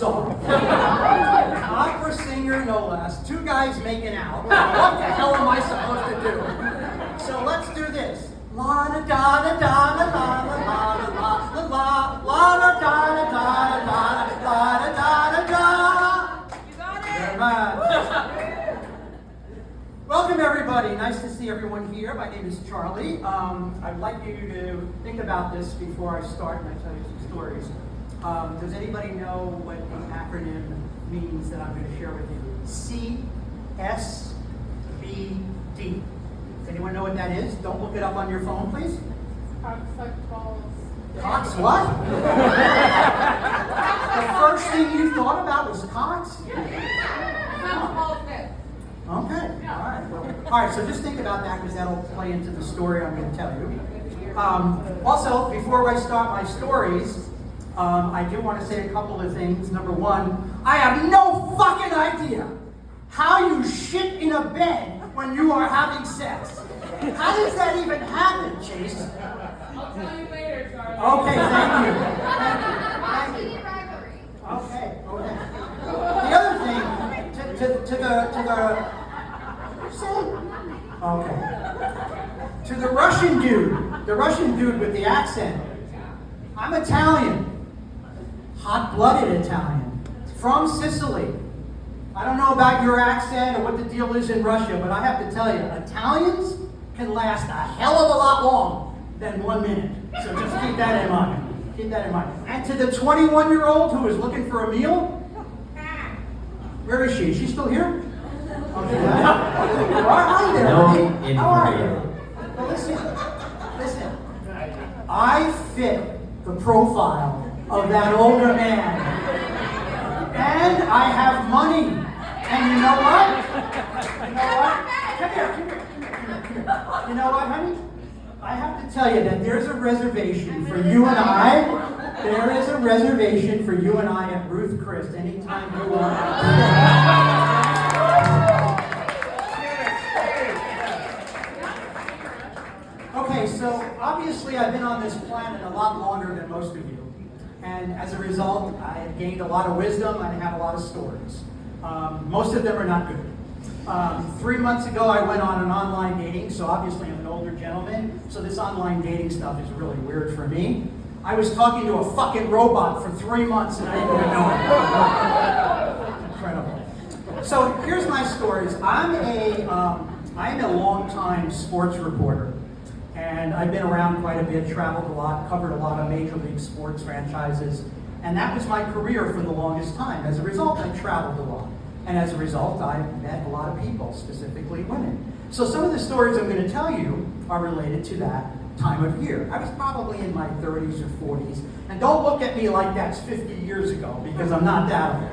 song. Opera singer, no less. Two guys making out. What the hell am I supposed to do? So let's do this. La da da da da da la la la la la la la da da da da da da da da. You got it. Very much. Welcome everybody. Nice to see everyone here. My name is Charlie. I'd like you to think about this before I start and I tell you some stories. Does anybody know what the acronym means that I'm going to share with you? CSBD. Does anyone know what that is? Don't look it up on your phone, please. Cox balls. Cox what? The first thing you thought about was Cox? Okay, all right, so just think about that because that'll play into the story I'm going to tell you. Also, before I start my stories, I do want to say a couple of things. Number one, I have no fucking idea how you shit in a bed when you are having sex. How does that even happen, Chase? I'll tell you later, Charlie. Okay, thank you. Okay. The other thing, to the Russian dude with the accent. I'm Italian, hot-blooded Italian, from Sicily. I don't know about your accent or what the deal is in Russia, but I have to tell you, Italians can last a hell of a lot longer than 1 minute. So just keep that in mind. Keep that in mind. And to the 21-year-old who is looking for a meal, where is she? Is she still here? Okay. Hi there. How are you? Well, listen. I fit the profile of that older man. And I have money. And you know what? Come here. You know what, honey? I have to tell you that there's a reservation for you and I. There is a reservation for you and I at Ruth Chris anytime you want. Okay, so obviously I've been on this planet a lot longer than most of you. And as a result, I have gained a lot of wisdom and I have a lot of stories. Most of them are not good. 3 months ago, I went on an online dating, so obviously I'm an older gentleman, so this online dating stuff is really weird for me. I was talking to a fucking robot for 3 months and I didn't even know it. Incredible. So here's my stories. I'm a long-time sports reporter, and I've been around quite a bit, traveled a lot, covered a lot of major league sports franchises, and that was my career for the longest time. As a result, I traveled a lot. And as a result, I met a lot of people, specifically women. So some of the stories I'm going to tell you are related to that time of year. I was probably in my 30s or 40s. And don't look at me like that's 50 years ago, because I'm not that old.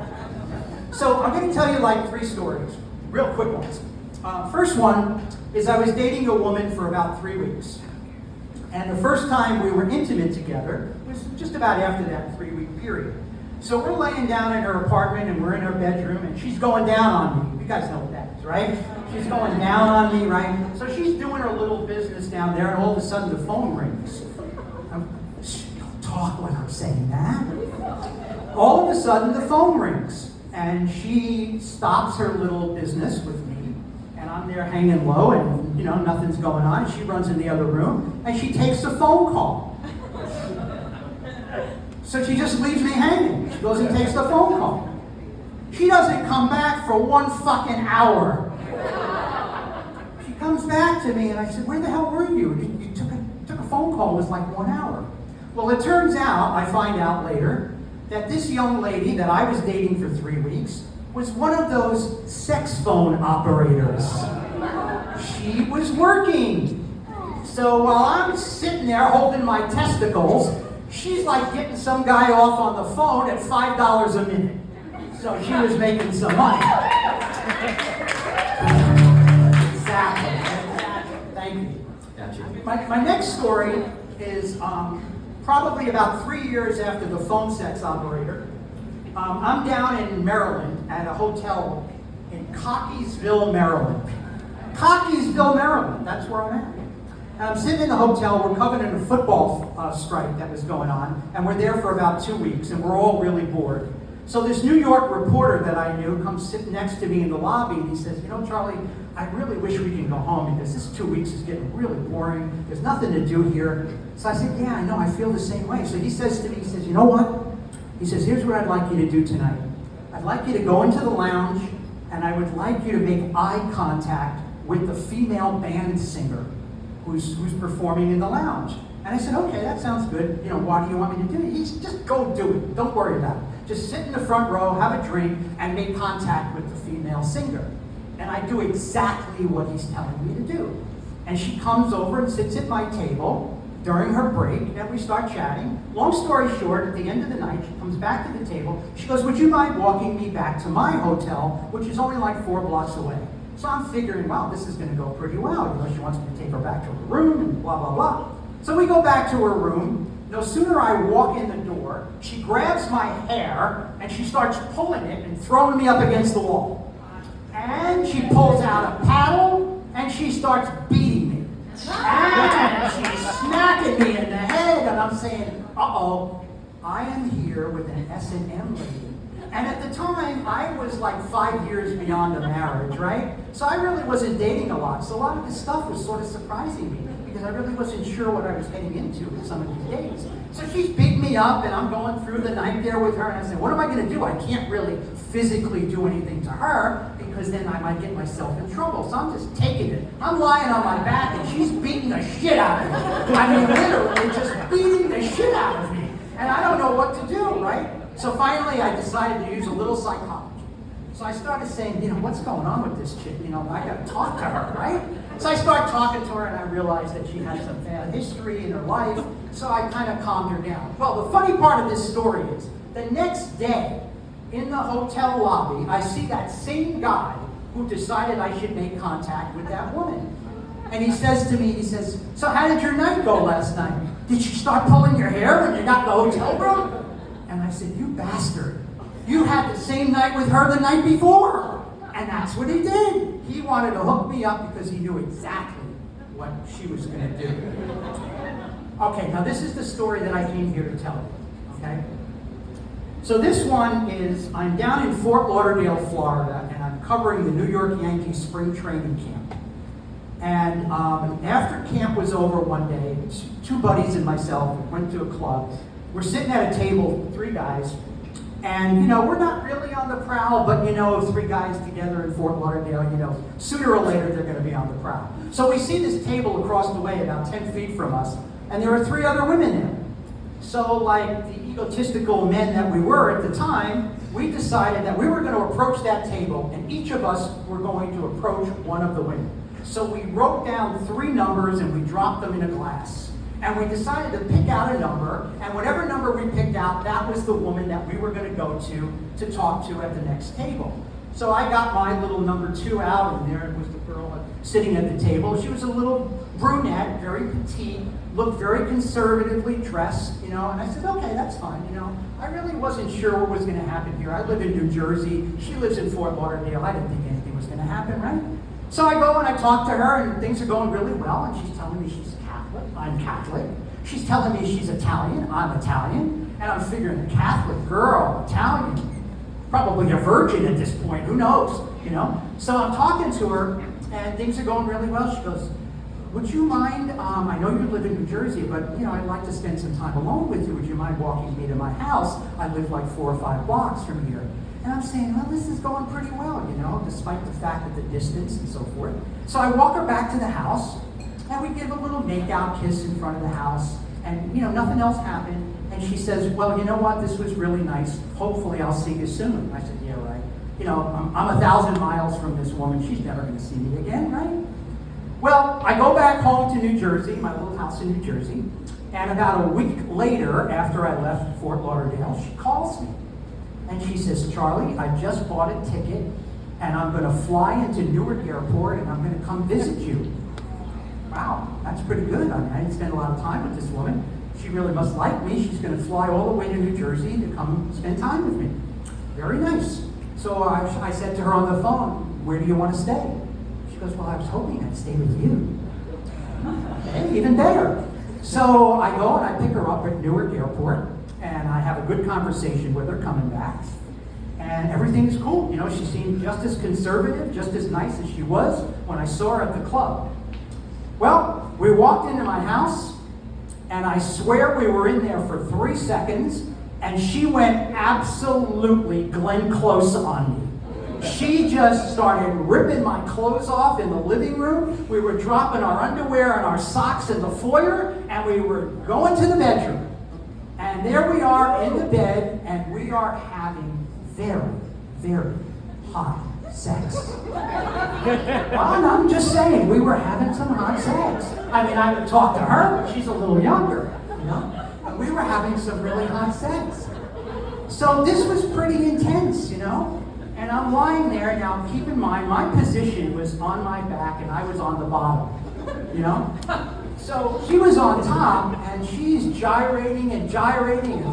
So I'm going to tell you like 3 stories, real quick ones. First one is I was dating a woman for about 3 weeks. And the first time we were intimate together was just about after that 3-week period. So we're laying down in her apartment and we're in her bedroom and she's going down on me. You guys know what that is, right? She's going down on me, right? So she's doing her little business down there and all of a sudden the phone rings. Don't talk when I'm saying that. All of a sudden the phone rings and she stops her little business with me and I'm there hanging low and nothing's going on. She runs in the other room and she takes a phone call. So she just leaves me hanging. She goes and takes the phone call. She doesn't come back for 1 fucking hour. She comes back to me and I said, where the hell were you? You took a phone call, it was like 1 hour. Well, it turns out, I find out later, that this young lady that I was dating for 3 weeks was one of those sex phone operators. She was working. So while I'm sitting there holding my testicles, she's like getting some guy off on the phone at $5 a minute. So she was making some money. Exactly. Thank you. Gotcha. My next story is probably about 3 years after the phone sex operator. I'm down in Maryland at a hotel in Cockeysville, Maryland. Cockeysville, Maryland. That's where I'm at. And I'm sitting in the hotel. We're covered in a football strike that was going on, and we're there for about 2 weeks, and we're all really bored. So this New York reporter that I knew comes sit next to me in the lobby, and he says, Charlie, I really wish we can go home because this 2 weeks is getting really boring. There's nothing to do here. So I said, yeah, I know, I feel the same way. So he says to me, he says, you know what? He says, here's what I'd like you to do tonight. I'd like you to go into the lounge, and I would like you to make eye contact with the female band singer who's performing in the lounge. And I said, okay, that sounds good. Why do you want me to do it? He said, just go do it. Don't worry about it. Just sit in the front row, have a drink, and make contact with the female singer. And I do exactly what he's telling me to do. And she comes over and sits at my table during her break, and we start chatting. Long story short, at the end of the night, she comes back to the table. She goes, would you mind walking me back to my hotel, which is only like 4 blocks away? So I'm figuring, wow, this is going to go pretty well. She wants me to take her back to her room and blah, blah, blah. So we go back to her room. No sooner I walk in the door, she grabs my hair and she starts pulling it and throwing me up against the wall. And she pulls out a paddle and she starts beating me. And she's smacking me in the head, and I'm saying, uh-oh, I am here with an S&M lady. And at the time, I was like 5 years beyond a marriage, right? So I really wasn't dating a lot. So a lot of this stuff was sort of surprising me because I really wasn't sure what I was heading into with some of these dates. So she's beating me up, and I'm going through the night there with her, and I said, what am I going to do? I can't really physically do anything to her because then I might get myself in trouble. So I'm just taking it. I'm lying on my back, and she's beating the shit out of me. I mean, literally just beating the shit out of me. And I don't know what to do, right? So finally, I decided to use a little psychology. So I started saying, what's going on with this chick? I got to talk to her, right? So I start talking to her, and I realized that she had some bad history in her life. So I kind of calmed her down. Well, the funny part of this story is, the next day, in the hotel lobby, I see that same guy who decided I should make contact with that woman. And he says to me, so how did your night go last night? Did she start pulling your hair when you got in the hotel room? And I said, you bastard. You had the same night with her the night before. And that's what he did. He wanted to hook me up because he knew exactly what she was going to do. Okay, now this is the story that I came here to tell you, okay? So this one is, I'm down in Fort Lauderdale, Florida, and I'm covering the New York Yankees spring training camp. And after camp was over one day, 2 buddies and myself went to a club. We're sitting at a table, 3 guys, and we're not really on the prowl, but 3 guys together in Fort Lauderdale, sooner or later they're going to be on the prowl. So we see this table across the way, about 10 feet from us, and there are 3 other women there. So like the egotistical men that we were at the time, we decided that we were going to approach that table, and each of us were going to approach one of the women. So we wrote down 3 numbers and we dropped them in a glass. And we decided to pick out a number, and whatever number we picked out, that was the woman that we were going to go to talk to at the next table. So I got my little number 2 out, and there was the girl sitting at the table. She was a little brunette, very petite, looked very conservatively dressed, and I said, okay, that's fine, I really wasn't sure what was going to happen here. I live in New Jersey. She lives in Fort Lauderdale. I didn't think anything was going to happen, right? So I go and I talk to her, and things are going really well, and she's telling me she's Catholic. I'm Catholic. She's telling me she's Italian. I'm Italian. And I'm figuring, a Catholic girl, Italian, probably a virgin at this point. Who knows, So I'm talking to her, and things are going really well. She goes, would you mind, I know you live in New Jersey, but, I'd like to spend some time alone with you. Would you mind walking me to my house? I live like 4 or 5 blocks from here. And I'm saying, well, this is going pretty well, despite the fact of the distance and so forth. So I walk her back to the house, and we give a little make-out kiss in front of the house, and, nothing else happened. And she says, well, you know what, this was really nice. Hopefully I'll see you soon. I said, yeah, right. I'm 1,000 miles from this woman. She's never going to see me again, right? Well, I go back home to New Jersey, my little house in New Jersey, and about a week later, after I left Fort Lauderdale, she calls me. And she says, Charlie, I just bought a ticket, and I'm going to fly into Newark Airport, and I'm going to come visit you. Wow, that's pretty good. I didn't spend a lot of time with this woman. She really must like me. She's going to fly all the way to New Jersey to come spend time with me. Very nice. So I said to her on the phone, where do you want to stay? She goes, well, I was hoping I'd stay with you. Okay, even better. So I go and I pick her up at Newark Airport, and I have a good conversation with her coming back. and everything's cool. You know, she seemed just as conservative, just as nice as she was when I saw her at the club. Well, we walked into my house, and I swear we were in there for 3 seconds, and she went absolutely Glenn Close on me. She just started ripping my clothes off in the living room. We were dropping our underwear and our socks in the foyer, and we were going to the bedroom. And there we are in the bed, and we are having very, very hot sex. Well, I'm just saying, we were having some hot sex. I mean, I would talk to her, but she's a little younger, you know? And we were having some really hot sex. So this was pretty intense, you know? And I'm lying there. Now, keep in mind, my position was on my back and I was on the bottom, you know? So she was on top and she's gyrating and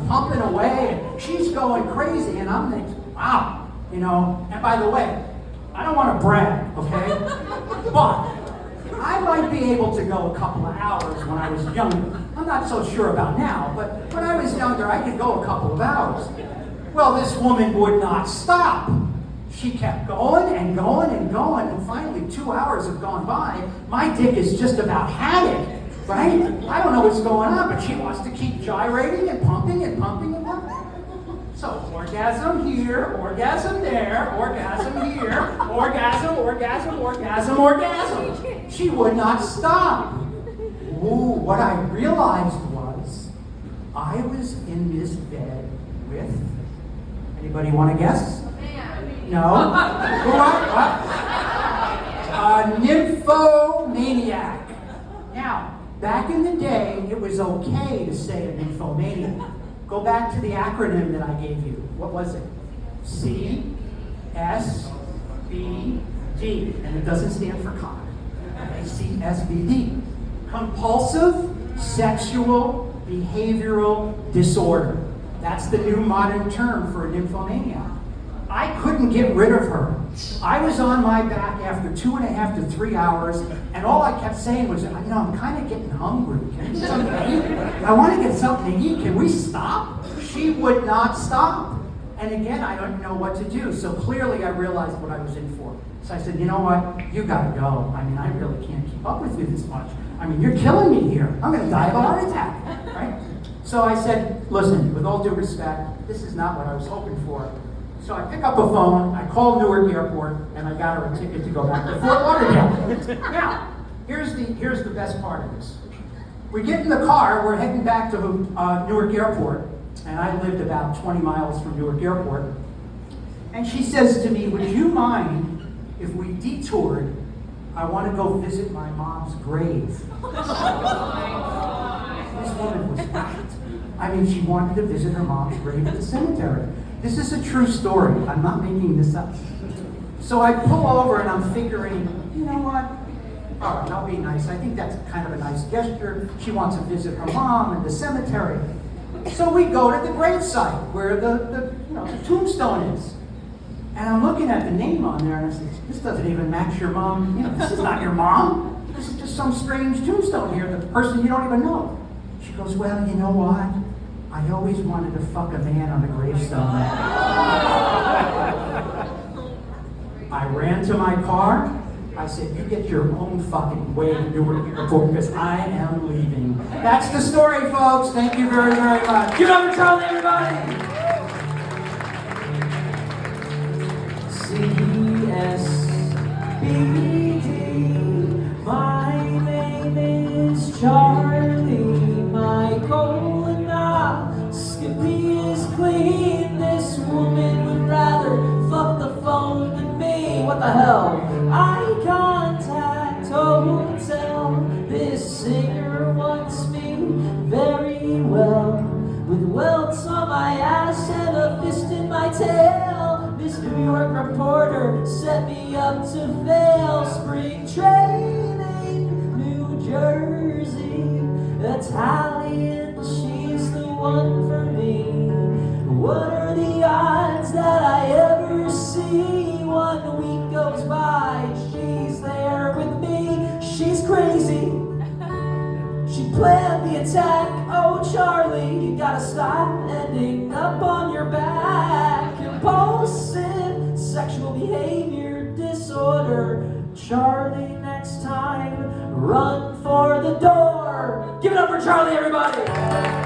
pumping away and she's going crazy. And I'm thinking, wow, you know? And by the way, I don't want to brag, okay? But I might be able to go a couple of hours when I was younger. I'm not so sure about now, but when I was younger, I could go a couple of hours. Well, this woman would not stop. She kept going and going and going, and finally 2 hours have gone by. My dick is just about had it, right? I don't know what's going on, but she wants to keep gyrating and pumping and pumping and pumping. So orgasm here, orgasm there, orgasm here, orgasm, orgasm, orgasm, orgasm. She would not stop. Ooh, what I realized was I was in this bed with, anybody want to guess? No? What? A nymphomaniac. Now, back in the day, it was okay to say a nymphomaniac. Go back to the acronym that I gave you. What was it? CSBD. And it doesn't stand for cock. Okay, CSBD. Compulsive Sexual Behavioral Disorder. That's the new modern term for a nymphomaniac. I couldn't get rid of her. I was on my back after 2.5 to 3 hours, and all I kept saying was, you know, I'm kind of getting hungry. Can we get something to eat? I want to get something to eat. Can we stop? She would not stop. And again, I don't know what to do. So clearly I realized what I was in for. So I said, you know what? You got to go. I mean, I really can't keep up with you this much. I mean, you're killing me here. I'm going to die of a heart attack, right? So I said, listen, with all due respect, this is not what I was hoping for. So I pick up a phone, I call Newark Airport, and I got her a ticket to go back to Fort Lauderdale. Now, here's the best part of this. We get in the car, we're heading back to Newark Airport, and I lived about 20 miles from Newark Airport. And she says to me, would you mind if we detoured? I want to go visit my mom's grave. This woman was packed. I mean, she wanted to visit her mom's grave at the cemetery. This is a true story. I'm not making this up. So I pull over and I'm figuring, you know what? All right, I'll be nice. I think that's kind of a nice gesture. She wants to visit her mom in the cemetery. So we go to the gravesite where the tombstone is. And I'm looking at the name on there and I say, this doesn't even match your mom. You know, this is not your mom. This is just some strange tombstone here, the person you don't even know. She goes, well, you know what? I always wanted to fuck a man on a gravestone. I ran to my car. I said, you get your own fucking way to Newark Airport because I am leaving. That's the story, folks. Thank you very, very much. Give it up for Charlie, everybody. CSBD. My name is Charlie. My colonoscopy is clean. This woman would rather fuck the phone than me. What the hell? Eye contact hotel. This singer wants me very well. With welts on my ass and a fist in my tail. This New York reporter set me up to fail. Spring training, New Jersey. Italian, she's the one for me. What are the odds that I ever see? 1 week goes by, she's there with me. She's crazy. She planned the attack. Oh, Charlie, you gotta stop ending up on your back. Impulsive behavior disorder. Charlie, next time, run for the door. Give it up for Charlie, everybody.